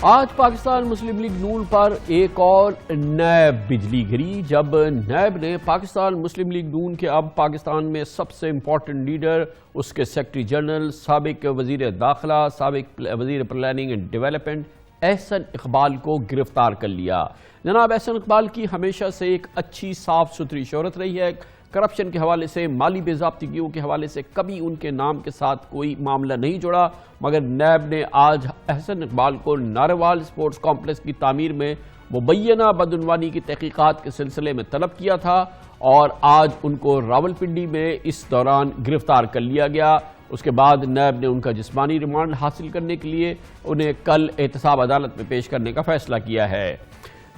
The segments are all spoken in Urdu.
آج پاکستان مسلم لیگ نون پر ایک اور نیب بجلی گری جب نیب نے پاکستان مسلم لیگ نون کے اب پاکستان میں سب سے امپورٹنٹ لیڈر، اس کے سیکرٹری جنرل، سابق وزیر داخلہ، سابق وزیر planning and development Ahsan Iqbal کو گرفتار کر لیا۔ جناب احسن اقبال کی ہمیشہ سے ایک اچھی صاف ستھری شہرت رہی ہے۔ کرپشن کے حوالے سے، مالی بے ضابطگیوں کے حوالے سے کبھی ان کے نام کے ساتھ کوئی معاملہ نہیں جڑا، مگر نیب نے آج احسن اقبال کو ناروال سپورٹس کمپلیکس کی تعمیر میں مبینہ بدعنوانی کی تحقیقات کے سلسلے میں طلب کیا تھا اور آج ان کو راولپنڈی میں اس دوران گرفتار کر لیا گیا۔ اس کے بعد نیب نے ان کا جسمانی ریمانڈ حاصل کرنے کے لیے انہیں کل احتساب عدالت میں پیش کرنے کا فیصلہ کیا ہے۔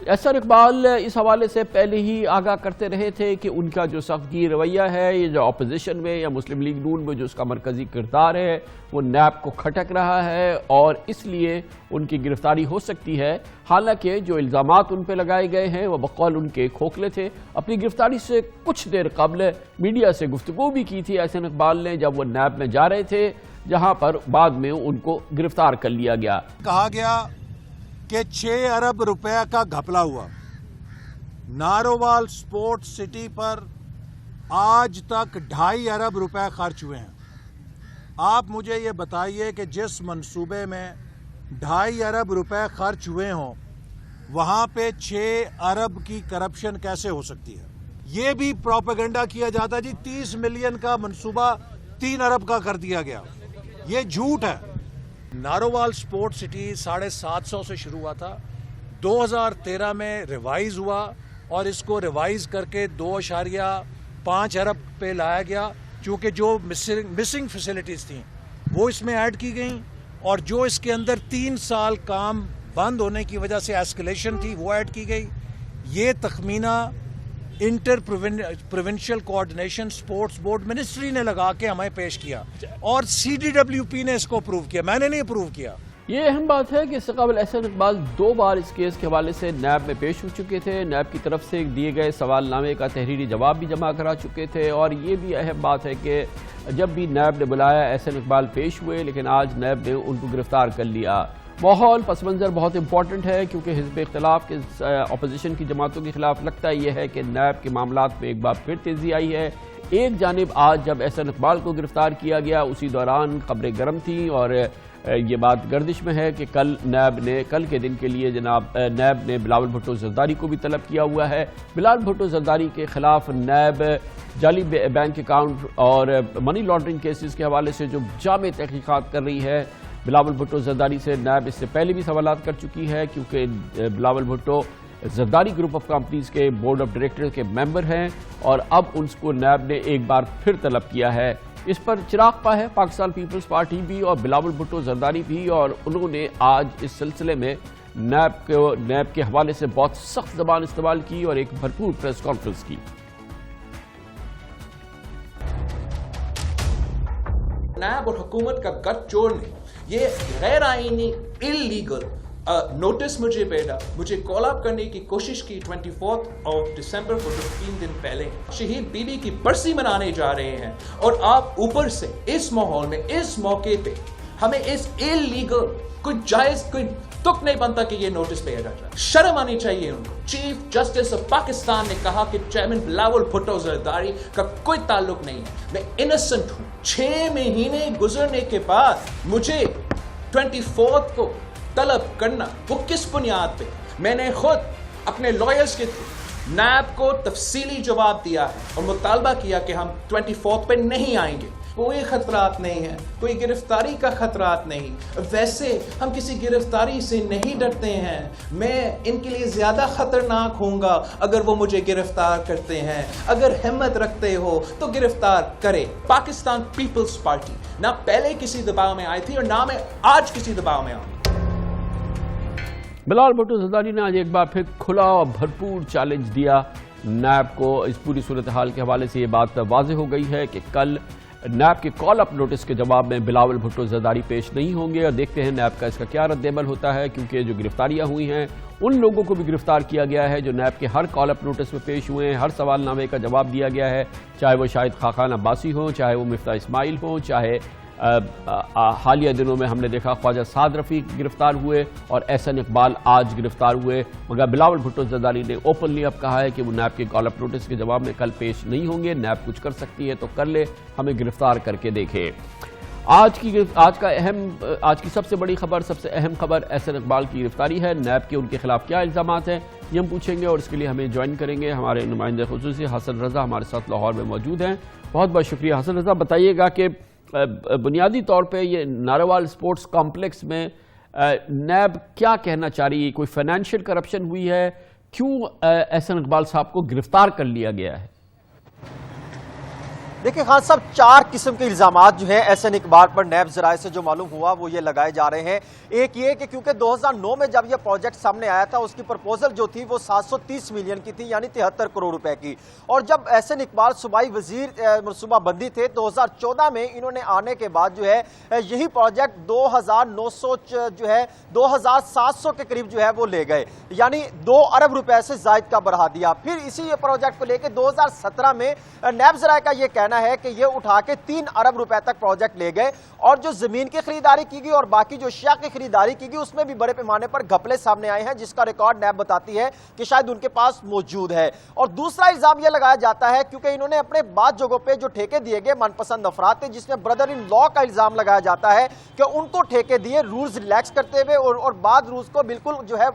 احسن اقبال اس حوالے سے پہلے ہی آگاہ کرتے رہے تھے کہ ان کا جو سخت گیر رویہ ہے، یہ جو اپوزیشن میں یا مسلم لیگ نون میں جو اس کا مرکزی کردار ہے، وہ نیب کو کھٹک رہا ہے اور اس لیے ان کی گرفتاری ہو سکتی ہے۔ حالانکہ جو الزامات ان پہ لگائے گئے ہیں وہ بقول ان کے کھوکھلے تھے۔ اپنی گرفتاری سے کچھ دیر قبل میڈیا سے گفتگو بھی کی تھی احسن اقبال نے جب وہ نیب میں جا رہے تھے، جہاں پر بعد میں ان کو گرفتار کر لیا گیا۔ کہا گیا کہ 6 ارب روپے کا گھپلا ہوا۔ نارووال سپورٹ سٹی پر آج تک 2.5 ارب روپے خرچ ہوئے ہیں۔ آپ مجھے یہ بتائیے کہ جس منصوبے میں 2.5 ارب روپے خرچ ہوئے ہوں، وہاں پہ 6 ارب کی کرپشن کیسے ہو سکتی ہے؟ یہ بھی پروپیگنڈا کیا جاتا جی 30 ملین کا منصوبہ 3 ارب کا کر دیا گیا۔ یہ جھوٹ ہے۔ نارووال سپورٹ سٹی 750 سے شروع ہوا تھا، 2013 میں ریوائز ہوا اور اس کو ریوائز کر کے 2.5 ارب پہ لایا گیا، چونکہ جو مسنگ فیسلٹیز تھیں وہ اس میں ایڈ کی گئیں اور جو اس کے اندر 3 سال کام بند ہونے کی وجہ سے ایسکلیشن تھی وہ ایڈ کی گئی۔ یہ تخمینہ inter provincial coordination sports board ministry نے لگا کے ہمیں پیش کیا اور CDWP نے اس کو اپروو کیا، میں نے نہیں اپروو کیا۔ یہ اہم بات ہے کہ اس سے قبل احسن اقبال 2 بار اس کیس کے حوالے سے نیب میں پیش ہو چکے تھے، نیب کی طرف سے دیے گئے سوال نامے کا تحریری جواب بھی جمع کرا چکے تھے، اور یہ بھی اہم بات ہے کہ جب بھی نیب نے بلایا احسن اقبال پیش ہوئے، لیکن آج نیب نے ان کو گرفتار کر لیا۔ ماحول پس منظر بہت امپورٹنٹ ہے کیونکہ حزب اختلاف کے اپوزیشن کی جماعتوں کے خلاف لگتا یہ ہے کہ نیب کے معاملات میں ایک بار پھر تیزی آئی ہے۔ ایک جانب آج جب احسن اقبال کو گرفتار کیا گیا، اسی دوران خبریں گرم تھیں اور یہ بات گردش میں ہے کہ کل کے دن کے لیے جناب نیب نے بلاول بھٹو زرداری کو بھی طلب کیا ہوا ہے۔ بلاول بھٹو زرداری کے خلاف نیب جعلی بینک اکاؤنٹ اور منی لانڈرنگ کیسز کے حوالے سے جو جامع تحقیقات کر رہی ہے، بلاول بھٹو زرداری سے نیب اس سے پہلے بھی سوالات کر چکی ہے، کیونکہ Bilawal Bhutto Zardari group of companies کے بورڈ آف ڈائریکٹر کے ممبر ہیں اور اب ان کو نیب نے ایک بار پھر طلب کیا ہے۔ اس پر چراغ پا ہے پاکستان پیپلز پارٹی بھی اور بلاول بھٹو زرداری بھی، اور انہوں نے آج اس سلسلے میں نیب کے حوالے سے بہت سخت زبان استعمال کی اور ایک بھرپور پریس کانفرنس کی۔ نیب اور حکومت کا گٹ جوڑنے، یہ غیر آئینی اللیگل نوٹس مجھے بھیجا، مجھے کال اپ کرنے کی کوشش کی 24 دسمبر کو 3 دن پہلے۔ شہید بی بی کی برسی منانے جا رہے ہیں اور آپ اوپر سے اس ماحول میں اس موقع پہ ہمیں اس اللیگل کوئی جائز کوئی تک نہیں بنتا کہ یہ نوٹس بھیجا جائے۔ شرم آنی چاہیے ان کو۔ چیف جسٹس آف پاکستان نے کہا کہ چیئرمین بلاول بھٹو زرداری کا کوئی تعلق نہیں ہے، میں انسنٹ ہوں۔ 6 مہینے گزرنے کے بعد مجھے 24 کو طلب کرنا، وہ کس بنیاد پہ؟ میں نے خود اپنے لائرز کے تھرو نیب کو تفصیلی جواب دیا ہے اور مطالبہ کیا کہ ہم 24 پہ نہیں آئیں گے۔ کوئی خطرات نہیں ہے، کوئی گرفتاری کا خطرات نہیں، ویسے ہم کسی گرفتاری سے نہیں ڈرتے ہیں۔ میں ان کے لیے زیادہ خطرناک ہوں گا اگر وہ مجھے گرفتار کرتے ہیں۔ اگر ہمت رکھتے ہو تو گرفتار کرے۔ پاکستان پیپلز پارٹی نہ پہلے کسی دباؤ میں آئی تھی اور نہ میں آج کسی دباؤ میں آؤں۔ بلاول بھٹو زرداری نے آج ایک بار پھر کھلا اور بھرپور چیلنج دیا نیب کو۔ اس پوری صورتحال کے حوالے سے یہ بات واضح ہو گئی ہے کہ کل نیب کے کال اپ نوٹس کے جواب میں بلاول بھٹو زرداری پیش نہیں ہوں گے، اور دیکھتے ہیں نیب کا اس کا کیا رد عمل ہوتا ہے، کیونکہ جو گرفتاریاں ہوئی ہیں ان لوگوں کو بھی گرفتار کیا گیا ہے جو نیب کے ہر کال اپ نوٹس میں پیش ہوئے ہیں، ہر سوال نامے کا جواب دیا گیا ہے، چاہے وہ شاہد خاقان عباسی ہوں، چاہے وہ مفتاح اسماعیل ہوں، چاہے حالیہ دنوں میں ہم نے دیکھا خواجہ سعد رفیق گرفتار ہوئے اور احسن اقبال آج گرفتار ہوئے، مگر بلاول بھٹو زرداری نے اوپنلی اب کہا ہے کہ وہ نیب کے کال اپ نوٹس کے جواب میں کل پیش نہیں ہوں گے، نیب کچھ کر سکتی ہے تو کر لے، ہمیں گرفتار کر کے دیکھے۔ آج کی سب سے بڑی خبر، سب سے اہم خبر احسن اقبال کی گرفتاری ہے۔ نیب کے ان کے خلاف کیا الزامات ہیں یہ ہم پوچھیں گے، اور اس کے لیے ہمیں جوائن کریں گے ہمارے نمائندے خصوصی حسن رضا، ہمارے ساتھ لاہور میں موجود ہیں۔ بہت بہت شکریہ حسن رضا۔ بتائیے گا کہ بنیادی طور پہ یہ ناروال سپورٹس کمپلیکس میں نیب کیا کہنا چاہ رہی ہے؟ کوئی فائنینشیل کرپشن ہوئی ہے؟ کیوں احسن اقبال صاحب کو گرفتار کر لیا گیا ہے؟ دیکھیں خان صاحب، 4 قسم کے الزامات جو ہیں احسن اقبال پر نیب ذرائع سے جو معلوم ہوا وہ یہ لگائے جا رہے ہیں۔ ایک یہ کہ کیونکہ 2009 میں جب یہ پروجیکٹ سامنے آیا تھا اس کی پرپوزل جو تھی وہ 730 ملین کی تھی، یعنی 73 کروڑ روپے کی، اور جب احسن اقبال صوبائی وزیر منصوبہ بندی تھے 2014 میں، انہوں نے آنے کے بعد جو ہے یہی پروجیکٹ 2700 کے قریب جو ہے وہ لے گئے، یعنی 2 ارب روپے سے زائد کا بڑھا دیا۔ پھر اسی پروجیکٹ کو لے کے 2017 میں نیب ذرائع کا یہ کہنا ہے کہ یہ اٹھا کے 3 ارب روپے تک پروجیکٹ لے گئے، اور جو زمین کی خریداری کی گئی اور باقی جو اشیاء کی خریداری کی گئی اس میں بھی بڑے پیمانے پر گھپلے سامنے آئے ہیں، جس کا ریکارڈ نیب بتاتی ہے کہ شاید ان کے پاس موجود ہے۔ اور دوسرا الزام یہ لگایا جاتا ہے کیونکہ انہوں نے اپنے بعض جگہوں پہ جو ٹھیکے دیے گئے من پسند افراد تھے، جس میں بردر ان لا کا الزام لگایا جاتا ہے کہ ان کو ٹھیکے دیے رولز ریلیکس کرتے ہوئے اور بعض رولز کو بالکل جو ہے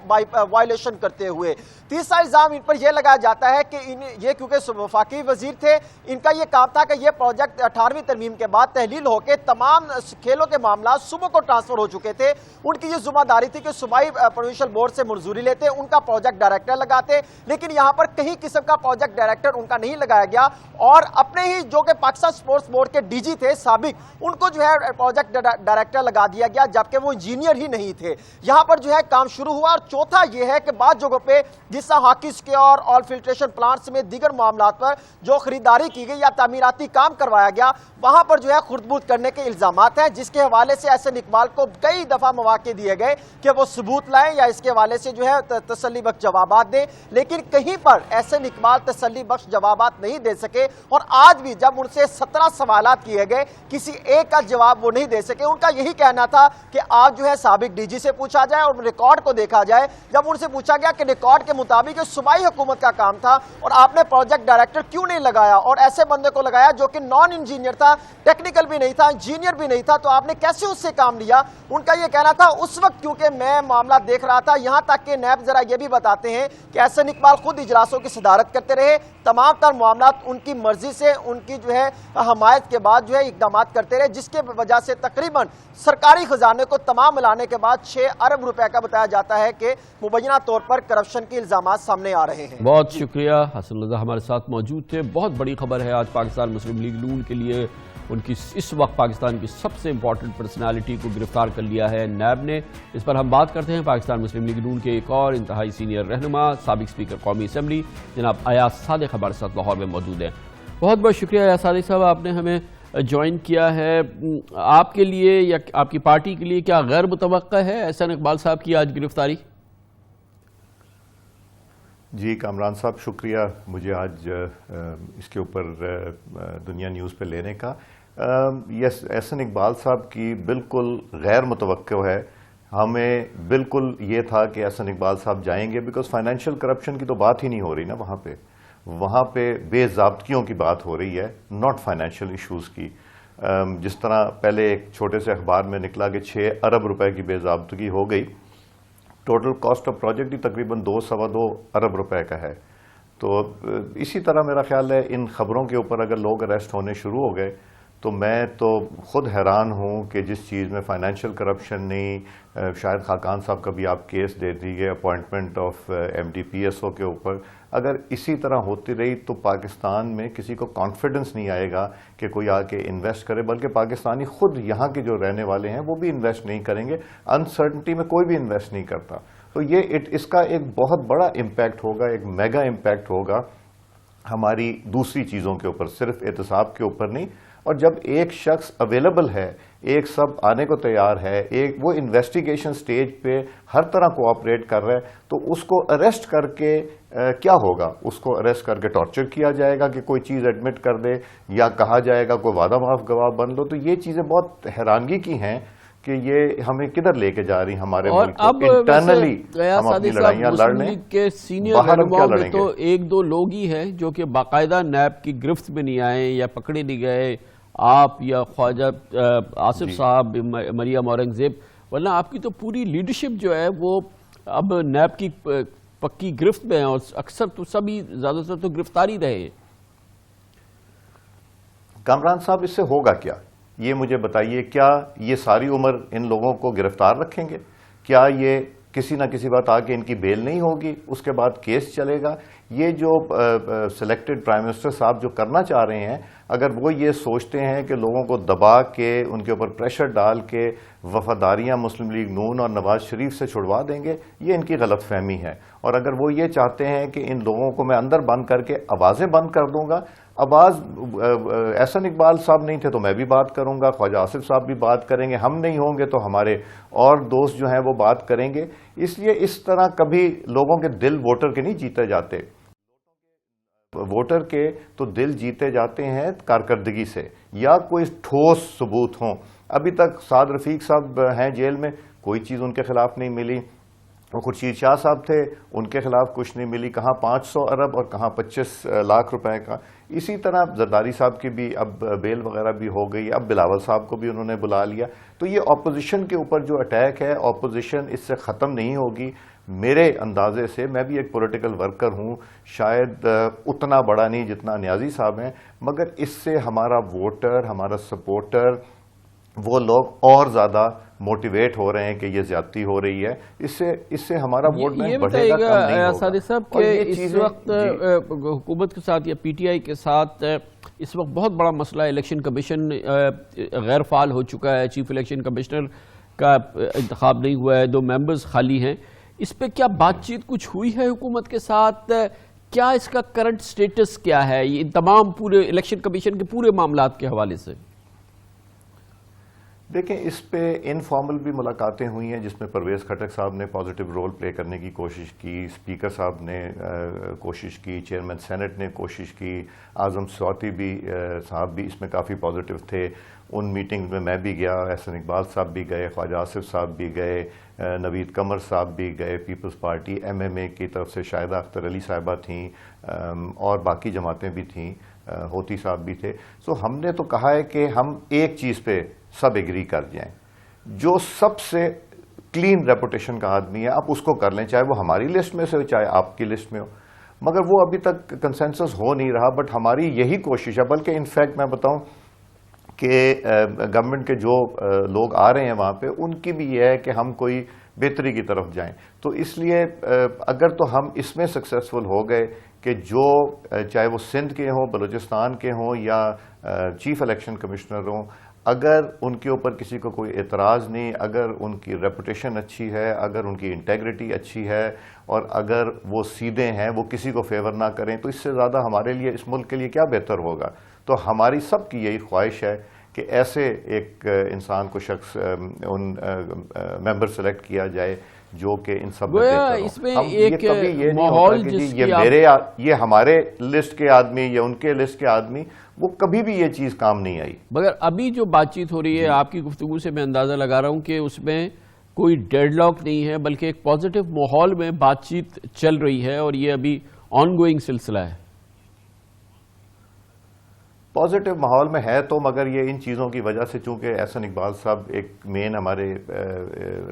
وائلیشن کرتے ہوئے۔ تیسرا الزام ان پر یہ لگایا جاتا ہے کہ یہ کیونکہ وفاقی وزیر تھے، ان کا یہ کام تھا کہ یہ پروجیکٹ 18ویں ترمیم کے بعد تحلیل ہو کے تمام کھیلوں کے معاملات صوبوں کو ٹرانسفر ہو چکے تھے، ان کی یہ ذمہ داری تھی کہ صوبائی پروونشل بورڈ سے منظوری لیتے، ان کا پروجیکٹ ڈائریکٹر لگاتے، لیکن یہاں پر کہیں قسم کا پروجیکٹ ڈائریکٹر ان کا نہیں لگایا گیا، اور اپنے ہی جو کہ پاکستان سپورٹس بورڈ کے ڈی جی تھے سابق، ان کو جو ہے پروجیکٹ ڈائریکٹر لگا دیا گیا، جبکہ وہ انجینئر ہی نہیں تھے۔ یہاں پر جو ہے کام شروع ہوا۔ اور چوتھا یہ ہے کہ بعض جگہوں پہ جس طرح ہاکی اسکیور اور فلٹریشن پلانٹس میں دیگر معاملات پر جو خریداری کی گئی یا تعمیراتی کام کروایا گیا، وہاں پر جو ہے خردبود کرنے کے الزامات ہیں، جس کے حوالے سے احسن اقبال کو کئی دفعہ مواقع دیے گئے کہ وہ ثبوت لائیں یا اس کے حوالے سے جو ہے تسلی بخش جوابات دیں، لیکن کہیں پر احسن اقبال تسلی بخش جوابات نہیں دے سکے، اور آج بھی جب ان سے 17 سوالات کیے گئے کسی ایک کا جواب وہ نہیں دے سکے۔ ان کا یہی کہنا تھا کہ آپ جو ہے سابق ڈی جی سے پوچھا جائے اور ریکارڈ کو دیکھا جائے۔ جب ان سے پوچھا گیا کہ ریکارڈ کے مطابق صوبائی حکومت کا کام تھا اور آپ نے پروجیکٹ ڈائریکٹر کیوں نہیں لگایا، اور ایسے بندے کو لگایا جو کہ نان انجینئر تھا، ٹیکنیکل بھی نہیں تھا، انجینئر بھی نہیں تھا، تو آپ نے کیسے اس سے کام لیا؟ ان کا یہ کہنا تھا اس وقت کیونکہ میں معاملہ دیکھ رہا تھا، یہاں تک کہ نیب ذرا یہ بھی بتاتے ہیں کہ احسن اقبال خود اجلاسوں کی صدارت کرتے رہے، تمام تر معاملات ان کی مرضی سے، ان کی جو ہے حمایت کے بعد جو ہے اقدامات کرتے رہے، جس کے وجہ سے تقریباً سرکاری خزانے کو تمام ملانے کے بعد 6 ارب روپے کا بتایا جاتا ہے کہ مبینہ طور پر کرپشن کے الزامات سامنے آ رہے ہیں۔ بہت شکریہ حسن رضا، ہمارے ساتھ موجود تھے۔ بہت بڑی خبر ہے آج پاکستان مسلم لیگ نون کے لیے، ان کی اس وقت پاکستان کی سب سے امپورٹنٹ پرسنالٹی کو گرفتار کر لیا ہے نیب نے۔ اس پر ہم بات کرتے ہیں پاکستان مسلم لیگ نون کے ایک اور انتہائی سینئر رہنما، سابق اسپیکر قومی اسمبلی جناب ایاز صادق ہمارے ساتھ لاہور میں موجود ہیں۔ بہت بہت شکریہ ایاز صادق صاحب، آپ نے ہمیں جوائن کیا ہے۔ آپ کے لیے یا آپ کی پارٹی کے لیے کیا غیر متوقع ہے احسن اقبال صاحب کی آج گرفتاری؟ جی کامران صاحب، شکریہ مجھے آج اس کے اوپر دنیا نیوز پہ لینے کا۔ یس، احسن اقبال صاحب کی بالکل غیر متوقع ہے۔ ہمیں بالکل یہ تھا کہ احسن اقبال صاحب جائیں گے، بیکاز فائنینشیل کرپشن کی تو بات ہی نہیں ہو رہی نا وہاں پہ بے ضابطگیوں کی بات ہو رہی ہے، ناٹ فائنینشیل ایشوز کی۔ جس طرح پہلے ایک چھوٹے سے اخبار میں نکلا کہ 6 ارب روپے کی بے ضابطگی ہو گئی، ٹوٹل کاسٹ آف پروجیکٹ ہی تقریباً 2.25 ارب روپے کا ہے۔ تو اسی طرح میرا خیال ہے ان خبروں کے اوپر اگر لوگ اریسٹ ہونے شروع ہو گئے تو میں تو خود حیران ہوں کہ جس چیز میں فائنینشیل کرپشن نہیں، شاید خاقان صاحب کا بھی آپ کیس دے دیجیے appointment of M D P S O کے اوپر، اگر اسی طرح ہوتی رہی تو پاکستان میں کسی کو کانفیڈنس نہیں آئے گا کہ کوئی آ کے انویسٹ کرے، بلکہ پاکستانی خود یہاں کے جو رہنے والے ہیں وہ بھی انویسٹ نہیں کریں گے۔ انسرٹنٹی میں کوئی بھی انویسٹ نہیں کرتا، تو یہ اس کا ایک بہت بڑا امپیکٹ ہوگا، ایک میگا امپیکٹ ہوگا ہماری دوسری چیزوں کے اوپر، صرف احتساب کے اوپر نہیں، اور جب ایک شخص اویلیبل ہے، ایک سب آنے کو تیار ہے، ایک وہ انویسٹیگیشن سٹیج پہ ہر طرح کوآپریٹ کر رہا ہے، تو اس کو اریسٹ کر کے کیا ہوگا؟ اس کو اریسٹ کر کے ٹارچر کیا جائے گا کہ کوئی چیز ایڈمٹ کر دے، یا کہا جائے گا کوئی وعدہ معاف گواہ بن لو. تو یہ چیزیں بہت حیرانگی کی ہیں کہ یہ ہمیں کدھر لے کے جا رہی ہمارے ملک کو. انٹرنلی ہم اپنی لڑائیاں لڑ لیں، کے سینئر باہر ہم کیا رہنماؤں میں لڑیں گے؟ تو ایک دو لوگ ہی ہیں جو کہ باقاعدہ نیب کی گرفت میں نہیں آئے یا پکڑے نہیں گئے، آپ یا خواجہ آصف صاحب، مریم اورنگزیب، ورنہ آپ کی تو پوری لیڈرشپ جو ہے وہ اب نیب کی پکی گرفت میں ہے، اور اکثر تو سبھی زیادہ تر تو گرفتاری رہے. کامران صاحب اس سے ہوگا کیا؟ یہ مجھے بتائیے، کیا یہ ساری عمر ان لوگوں کو گرفتار رکھیں گے؟ کیا یہ کسی نہ کسی بات آ کے ان کی بیل نہیں ہوگی، اس کے بعد کیس چلے گا؟ یہ جو سلیکٹڈ پرائم منسٹر صاحب جو کرنا چاہ رہے ہیں، اگر وہ یہ سوچتے ہیں کہ لوگوں کو دبا کے ان کے اوپر پریشر ڈال کے وفاداریاں مسلم لیگ نون اور نواز شریف سے چھڑوا دیں گے، یہ ان کی غلط فہمی ہے. اور اگر وہ یہ چاہتے ہیں کہ ان لوگوں کو میں اندر بند کر کے آوازیں بند کر دوں گا، آواز احسن اقبال صاحب نہیں تھے تو میں بھی بات کروں گا، خواجہ آصف صاحب بھی بات کریں گے، ہم نہیں ہوں گے تو ہمارے اور دوست جو ہیں وہ بات کریں گے. اس لیے اس طرح کبھی لوگوں کے دل ووٹر کے نہیں جیتے جاتے. ووٹر کے تو دل جیتے جاتے ہیں کارکردگی سے، یا کوئی ٹھوس ثبوت ہوں. ابھی تک سعد رفیق صاحب ہیں جیل میں، کوئی چیز ان کے خلاف نہیں ملی. خورشید شاہ صاحب تھے، ان کے خلاف کچھ نہیں ملی، کہاں 500 ارب اور کہاں 25 لاکھ روپے کا. اسی طرح زرداری صاحب کی بھی اب بیل وغیرہ بھی ہو گئی، اب بلاول صاحب کو بھی انہوں نے بلا لیا. تو یہ اپوزیشن کے اوپر جو اٹیک ہے، اپوزیشن اس سے ختم نہیں ہوگی. میرے اندازے سے، میں بھی ایک پولیٹیکل ورکر ہوں، شاید اتنا بڑا نہیں جتنا نیازی صاحب ہیں، مگر اس سے ہمارا ووٹر، ہمارا سپورٹر، وہ لوگ اور زیادہ موٹیویٹ ہو رہے ہیں کہ یہ زیادتی ہو رہی ہے. اس سے ہمارا ووٹ بینک بڑھے گا، کم نہیں ہوگا. صادق صاحب کہ اس وقت حکومت کے ساتھ یا پی ٹی آئی کے ساتھ اس وقت بہت بڑا مسئلہ ہے. الیکشن کمیشن غیر فعال ہو چکا ہے، چیف الیکشن کمشنر کا انتخاب نہیں ہوا ہے، 2 ممبرز خالی ہیں. اس پہ کیا بات چیت کچھ ہوئی ہے حکومت کے ساتھ؟ کیا اس کا کرنٹ سٹیٹس کیا ہے یہ تمام پورے الیکشن کمیشن کے پورے معاملات کے حوالے سے؟ دیکھیں، اس پہ انفارمل بھی ملاقاتیں ہوئی ہیں جس میں پرویز خٹک صاحب نے پازیٹیو رول پلے کرنے کی کوشش کی، اسپیکر صاحب نے کوشش کی، چیئرمین سینٹ نے کوشش کی، اعظم سواتی بھی صاحب بھی اس میں کافی پازیٹیو تھے. ان میٹنگز میں میں بھی گیا، احسن اقبال صاحب بھی گئے، خواجہ آصف صاحب بھی گئے، نوید قمر صاحب بھی گئے، پیپلز پارٹی ایم ایم اے کی طرف سے شاہدہ اختر علی صاحبہ تھیں، اور باقی جماعتیں بھی تھیں، ہوتی صاحب بھی تھے. سو ہم نے تو کہا ہے کہ ہم ایک چیز پہ سب ایگری کر جائیں، جو سب سے کلین ریپوٹیشن کا آدمی ہے آپ اس کو کر لیں، چاہے وہ ہماری لسٹ میں سے ہو چاہے آپ کی لسٹ میں ہو. مگر وہ ابھی تک کنسنسس ہو نہیں رہا. بٹ ہماری یہی کوشش ہے، بلکہ انفیکٹ میں بتاؤں کہ گورنمنٹ کے جو لوگ آ رہے ہیں وہاں پہ، ان کی بھی یہ ہے کہ ہم کوئی بہتری کی طرف جائیں. تو اس لیے اگر تو ہم اس میں سکسیسفل ہو گئے کہ جو چاہے وہ سندھ کے ہوں، بلوچستان کے ہوں یا چیف الیکشن کمشنر ہوں، اگر ان کے اوپر کسی کو کوئی اعتراض نہیں، اگر ان کی ریپوٹیشن اچھی ہے، اگر ان کی انٹیگریٹی اچھی ہے، اور اگر وہ سیدھے ہیں، وہ کسی کو فیور نہ کریں، تو اس سے زیادہ ہمارے لیے، اس ملک کے لیے کیا بہتر ہوگا. تو ہماری سب کی یہی خواہش ہے کہ ایسے ایک انسان کو شخص ان ممبر سلیکٹ کیا جائے جو کہ ان سب اس میں ایک ماحول جس کی یہ ہمارے لسٹ کے آدمی یا ان کے لسٹ کے آدمی، وہ کبھی بھی یہ چیز کام نہیں آئی. مگر ابھی جو بات چیت ہو رہی ہے آپ کی گفتگو سے میں اندازہ لگا رہا ہوں کہ اس میں کوئی ڈیڈ لاک نہیں ہے، بلکہ ایک پازیٹیو ماحول میں بات چیت چل رہی ہے، اور یہ ابھی آن گوئنگ سلسلہ ہے. پازیٹیو ماحول میں ہے تو، مگر یہ ان چیزوں کی وجہ سے، چونکہ احسن اقبال صاحب ایک مین ہمارے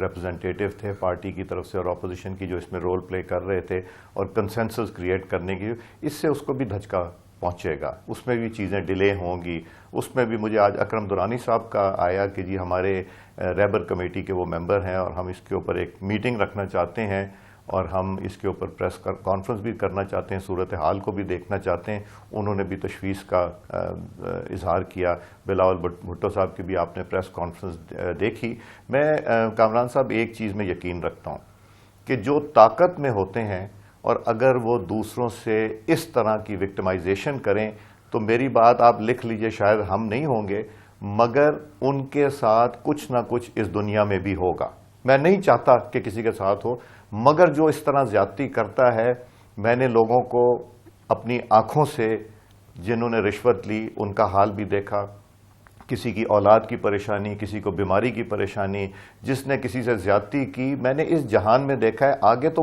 ریپرزینٹیٹیو تھے پارٹی کی طرف سے اور اپوزیشن کی جو اس میں رول پلے کر رہے تھے، اور کنسنسس کریٹ کرنے کی، اس سے اس کو بھی دھچکا پہنچے گا، اس میں بھی چیزیں ڈیلے ہوں گی. اس میں بھی مجھے آج اکرم دورانی صاحب کا آیا کہ جی ہمارے ریبر کمیٹی کے وہ ممبر ہیں اور ہم اس کے اوپر ایک میٹنگ رکھنا چاہتے ہیں، اور ہم اس کے اوپر پریس کانفرنس بھی کرنا چاہتے ہیں، صورتحال کو بھی دیکھنا چاہتے ہیں. انہوں نے بھی تشویش کا اظہار کیا. بلاول بھٹو صاحب کی بھی آپ نے پریس کانفرنس دیکھی. میں کامران صاحب ایک چیز میں یقین رکھتا ہوں کہ جو طاقت میں ہوتے ہیں اور اگر وہ دوسروں سے اس طرح کی وکٹمائزیشن کریں تو میری بات آپ لکھ لیجئے، شاید ہم نہیں ہوں گے مگر ان کے ساتھ کچھ نہ کچھ اس دنیا میں بھی ہوگا. میں نہیں چاہتا کہ کسی کے ساتھ ہو، مگر جو اس طرح زیادتی کرتا ہے، میں نے لوگوں کو اپنی آنکھوں سے جنہوں نے رشوت لی ان کا حال بھی دیکھا، کسی کی اولاد کی پریشانی، کسی کو بیماری کی پریشانی، جس نے کسی سے زیادتی کی، میں نے اس جہان میں دیکھا ہے. آگے تو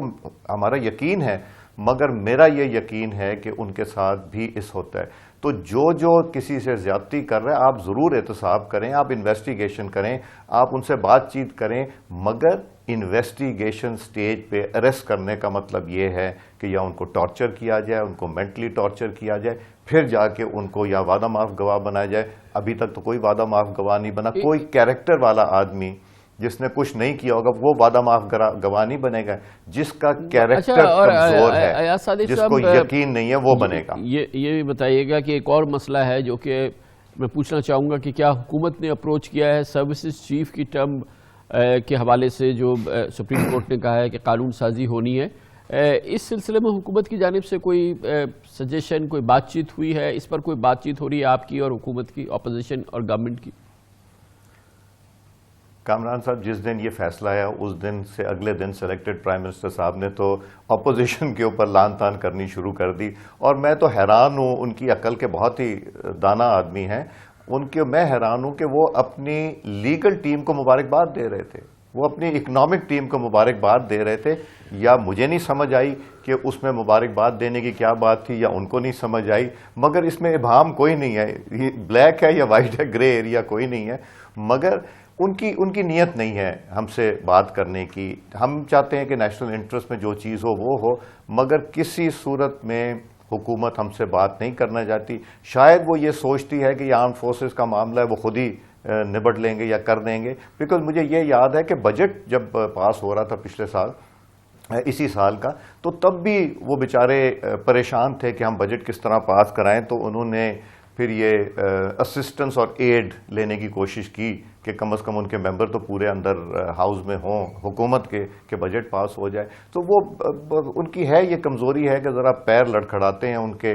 ہمارا یقین ہے مگر میرا یہ یقین ہے کہ ان کے ساتھ بھی اس ہوتا ہے. تو جو کسی سے زیادتی کر رہے ہیں آپ ضرور احتساب کریں، آپ انویسٹیگیشن کریں، آپ ان سے بات چیت کریں، مگر انویسٹیگیشن سٹیج پہ اریسٹ کرنے کا مطلب یہ ہے کہ یا ان کو ٹارچر کیا جائے، ان کو مینٹلی ٹارچر کیا جائے، پھر جا کے ان کو یا وعدہ معاف گواہ بنایا جائے. ابھی تک تو کوئی وعدہ معاف گواہ نہیں بنا. کوئی کیریکٹر والا آدمی جس نے کچھ نہیں کیا ہوگا وہ وعدہ معاف گواہ نہیں بنے گا. جس کا کیریکٹر کمزور ہے، جس کو یقین نہیں ہے، وہ بنے گا. یہ بھی بتائیے گا کہ ایک اور مسئلہ ہے جو کہ میں پوچھنا چاہوں گا کہ کیا حکومت نے اپروچ کیا ہے سروسز چیف کی ٹرم کے حوالے سے، جو سپریم کورٹ نے کہا ہے کہ قانون سازی ہونی ہے. اس سلسلے میں حکومت کی جانب سے کوئی سجیشن، کوئی بات چیت ہوئی ہے؟ اس پر کوئی بات چیت ہو رہی ہے آپ کی اور حکومت کی، اپوزیشن اور گورنمنٹ کی؟ کامران صاحب، جس دن یہ فیصلہ آیا اس دن سے اگلے دن سلیکٹڈ پرائم منسٹر صاحب نے تو اپوزیشن کے اوپر لان تان کرنی شروع کر دی. اور میں تو حیران ہوں، ان کی عقل کے بہت ہی دانا آدمی ہیں. میں حیران ہوں کہ وہ اپنی لیگل ٹیم کو مبارکباد دے رہے تھے، وہ اپنی اکنامک ٹیم کو مبارکباد دے رہے تھے. یا مجھے نہیں سمجھ آئی کہ اس میں مبارکباد دینے کی کیا بات تھی، یا ان کو نہیں سمجھ آئی. مگر اس میں ابہام کوئی نہیں ہے، یہ بلیک ہے یا وائٹ ہے، گرے ایریا کوئی نہیں ہے. مگر ان کی نیت نہیں ہے ہم سے بات کرنے کی. ہم چاہتے ہیں کہ نیشنل انٹرسٹ میں جو چیز ہو وہ ہو، مگر کسی صورت میں حکومت ہم سے بات نہیں کرنا چاہتی. شاید وہ یہ سوچتی ہے کہ یہ آرم فورسز کا معاملہ ہے، وہ خود ہی نبٹ لیں گے یا کر دیں گے. بیکاز مجھے یہ یاد ہے کہ بجٹ جب پاس ہو رہا تھا پچھلے سال، اسی سال کا، تو تب بھی وہ بیچارے پریشان تھے کہ ہم بجٹ کس طرح پاس کرائیں. تو انہوں نے پھر یہ اسسٹنس اور ایڈ لینے کی کوشش کی کہ کم از کم ان کے ممبر تو پورے اندر ہاؤس میں ہوں حکومت کے، کہ بجٹ پاس ہو جائے. تو وہ ان کی ہے یہ کمزوری ہے کہ ذرا پیر لڑکھڑاتے ہیں ان کے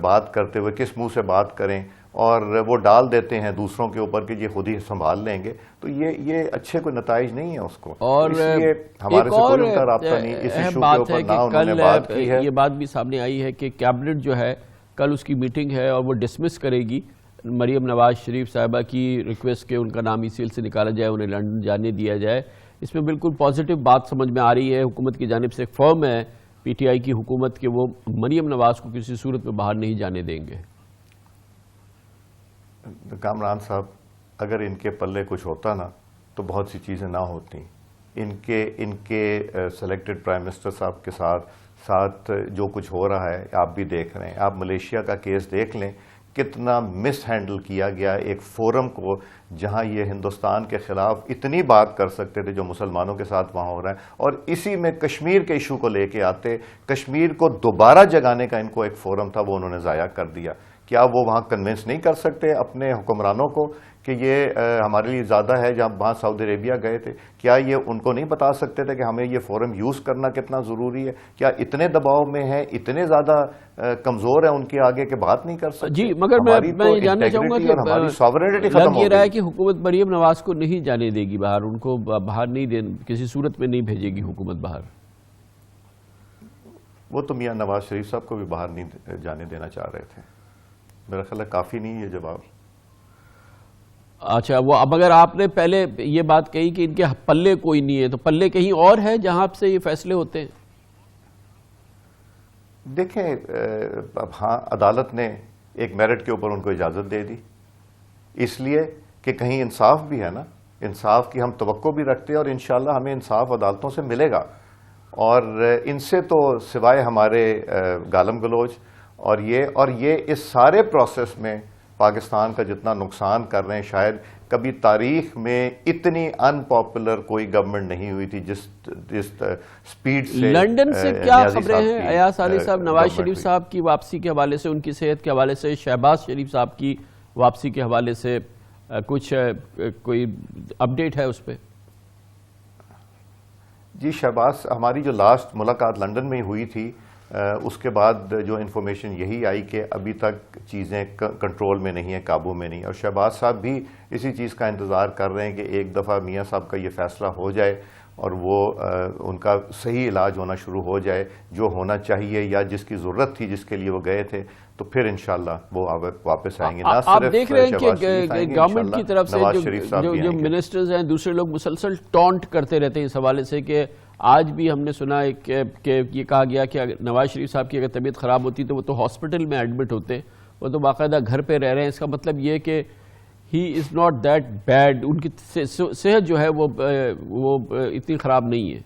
بات کرتے ہوئے، کس منہ سے بات کریں، اور وہ ڈال دیتے ہیں دوسروں کے اوپر کہ یہ خود ہی سنبھال لیں گے. تو یہ اچھے کوئی نتائج نہیں ہے اس کو. اور اس لیے ہمارے سے کوئی ان کا رابطہ نہیں، اس ایشو کے اوپر نہ انہوں نے بات کی ہے. یہ بات بھی سامنے آئی ہے کہ کیبنٹ جو ہے کل اس کی میٹنگ ہے اور وہ ڈسمس کرے گی مریم نواز شریف صاحبہ کی ریکویسٹ کہ ان کا نام ECL سے نکالا جائے، انہیں لندن جانے دیا جائے. اس میں بالکل پازیٹیو بات سمجھ میں آ رہی ہے. حکومت کی جانب سے ایک فرم ہے PTI کی حکومت کہ وہ مریم نواز کو کسی صورت میں باہر نہیں جانے دیں گے. کامران صاحب، اگر ان کے پلے کچھ ہوتا نا تو بہت سی چیزیں نہ ہوتی. ان کے سلیکٹڈ پرائم منسٹر صاحب کے ساتھ جو کچھ ہو رہا ہے آپ بھی دیکھ رہے ہیں. آپ ملیشیا کا کیس دیکھ لیں، کتنا مس ہینڈل کیا گیا ایک فورم کو جہاں یہ ہندوستان کے خلاف اتنی بات کر سکتے تھے جو مسلمانوں کے ساتھ وہاں ہو رہا ہے. اور اسی میں کشمیر کے ایشو کو لے کے آتے، کشمیر کو دوبارہ جگانے کا ان کو ایک فورم تھا، وہ انہوں نے ضائع کر دیا. کیا وہ وہاں کنونس نہیں کر سکتے اپنے حکمرانوں کو کہ یہ ہمارے لیے زیادہ ہے؟ جب وہاں سعودی عربیہ گئے تھے، کیا یہ ان کو نہیں بتا سکتے تھے کہ ہمیں یہ فورم یوز کرنا کتنا ضروری ہے؟ کیا اتنے دباؤ میں ہیں، اتنے زیادہ کمزور ہیں ان کے آگے کہ بات نہیں کر سکتے؟ جی، مگر میں یہ جاننا چاہوں گا کہ ہماری ساورنٹی ختم ہو یہ رہا ہے گئی. کہ حکومت مریم نواز کو نہیں جانے دے گی باہر، ان کو باہر نہیں کسی صورت میں نہیں بھیجے گی حکومت باہر. وہ تو میاں نواز شریف صاحب کو بھی باہر نہیں جانے دینا چاہ رہے تھے. میرا خیال ہے کافی نہیں یہ جواب. اچھا، وہ اب اگر آپ نے پہلے یہ بات کہی کہ ان کے پلے کوئی نہیں ہے، تو پلے کہیں اور ہے جہاں سے یہ فیصلے ہوتے ہیں؟ دیکھیں، ہاں عدالت نے ایک میرٹ کے اوپر ان کو اجازت دے دی، اس لیے کہ کہیں انصاف بھی ہے نا. انصاف کی ہم توقع بھی رکھتے ہیں اور انشاءاللہ ہمیں انصاف عدالتوں سے ملے گا. اور ان سے تو سوائے ہمارے گالم گلوچ اور یہ اس سارے پروسیس میں پاکستان کا جتنا نقصان کر رہے ہیں، شاید کبھی تاریخ میں اتنی ان پاپولر کوئی گورنمنٹ نہیں ہوئی تھی جس سپیڈ سے. لندن سے کیا خبریں ہیں ایاز علی صاحب؟ نواز شریف صاحب کی واپسی کے حوالے سے، ان کی صحت کے حوالے سے، شہباز شریف صاحب کی واپسی کے حوالے سے کچھ کوئی اپڈیٹ ہے اس پہ؟ جی، شہباز، ہماری جو لاسٹ ملاقات لندن میں ہوئی تھی اس کے بعد جو انفارمیشن یہی آئی کہ ابھی تک چیزیں کنٹرول میں نہیں ہیں، قابو میں نہیں، اور شہباز صاحب بھی اسی چیز کا انتظار کر رہے ہیں کہ ایک دفعہ میاں صاحب کا یہ فیصلہ ہو جائے اور وہ ان کا صحیح علاج ہونا شروع ہو جائے جو ہونا چاہیے یا جس کی ضرورت تھی جس کے لیے وہ گئے تھے، تو پھر انشاءاللہ وہ واپس آئیں گے۔ آپ دیکھ رہے ہیں کہ گورنمنٹ کی طرف سے جو منسٹرز ہیں دوسرے لوگ مسلسل ٹونٹ کرتے رہتے ہیں اس حوالے سے، کہ آج بھی ہم نے سنا ہے کہ یہ کہا گیا کہ نواز شریف صاحب کی اگر طبیعت خراب ہوتی تو وہ تو ہاسپٹل میں ایڈمٹ ہوتے، وہ تو باقاعدہ گھر پہ رہ رہے ہیں۔ اس کا مطلب یہ کہ ہی از ناٹ دیٹ بیڈ، ان کی صحت جو ہے وہ اتنی خراب نہیں ہے۔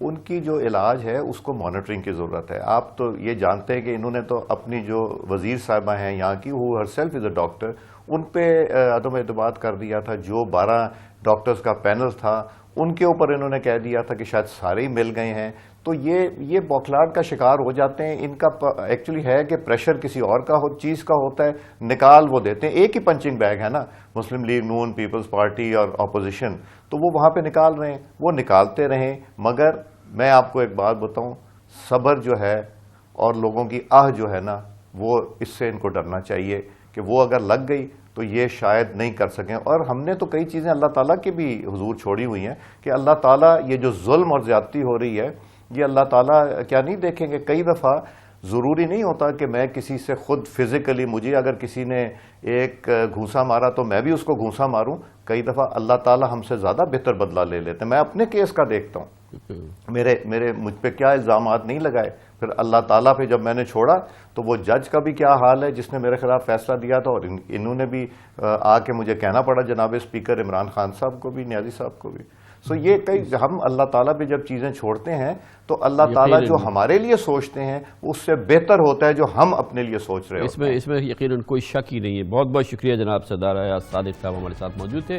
ان کی جو علاج ہے اس کو مانیٹرنگ کی ضرورت ہے۔ آپ تو یہ جانتے ہیں کہ انہوں نے تو اپنی جو وزیر صاحبہ ہیں یہاں کی، وہ her self is a doctor, ان پہ عدم اعتماد کر دیا تھا۔ جو 12 ڈاکٹرز کا پینل تھا ان کے اوپر انہوں نے کہہ دیا تھا کہ شاید سارے ہی مل گئے ہیں، تو یہ بوکھلاہٹ کا شکار ہو جاتے ہیں۔ ان کا ایکچولی ہے کہ پریشر کسی اور کا چیز کا ہوتا ہے، نکال وہ دیتے ہیں۔ ایک ہی پنچنگ بیگ ہے نا، مسلم لیگ نون، پیپلز پارٹی اور اپوزیشن، تو وہ وہاں پہ نکال رہے ہیں، وہ نکالتے رہیں۔ مگر میں آپ کو ایک بات بتاؤں، صبر جو ہے اور لوگوں کی آہ جو ہے نا، وہ اس سے ان کو ڈرنا چاہیے کہ وہ اگر لگ گئی تو یہ شاید نہیں کر سکیں۔ اور ہم نے تو کئی چیزیں اللہ تعالیٰ کی بھی حضور چھوڑی ہوئی ہیں کہ اللہ تعالیٰ یہ جو ظلم اور زیادتی ہو رہی ہے یہ اللہ تعالیٰ کیا نہیں دیکھیں گے؟ کئی دفعہ ضروری نہیں ہوتا کہ میں کسی سے خود فزیکلی، مجھے اگر کسی نے ایک گھونسا مارا تو میں بھی اس کو گھونسا ماروں، کئی دفعہ اللہ تعالیٰ ہم سے زیادہ بہتر بدلہ لے لیتے ہیں۔ میں اپنے کیس کا دیکھتا ہوں، مجھ پہ کیا الزامات نہیں لگائے، پھر اللہ تعالیٰ پہ جب میں نے چھوڑا تو وہ جج کا بھی کیا حال ہے جس نے میرے خلاف فیصلہ دیا تھا، اور انہوں نے بھی آ کے مجھے کہنا پڑا، جناب اسپیکر عمران خان صاحب کو بھی، نیازی صاحب کو بھی۔ یہ ہم اللہ تعالیٰ پہ جب چیزیں چھوڑتے ہیں تو اللہ تعالیٰ جو ہمارے لیے سوچتے ہیں اس سے بہتر ہوتا ہے جو ہم اپنے لیے سوچ رہے ہیں۔ اس میں یقیناً کوئی شک ہی نہیں ہے۔ بہت بہت شکریہ جناب سردار ایاز صادق صاحب ہمارے ساتھ موجود تھے۔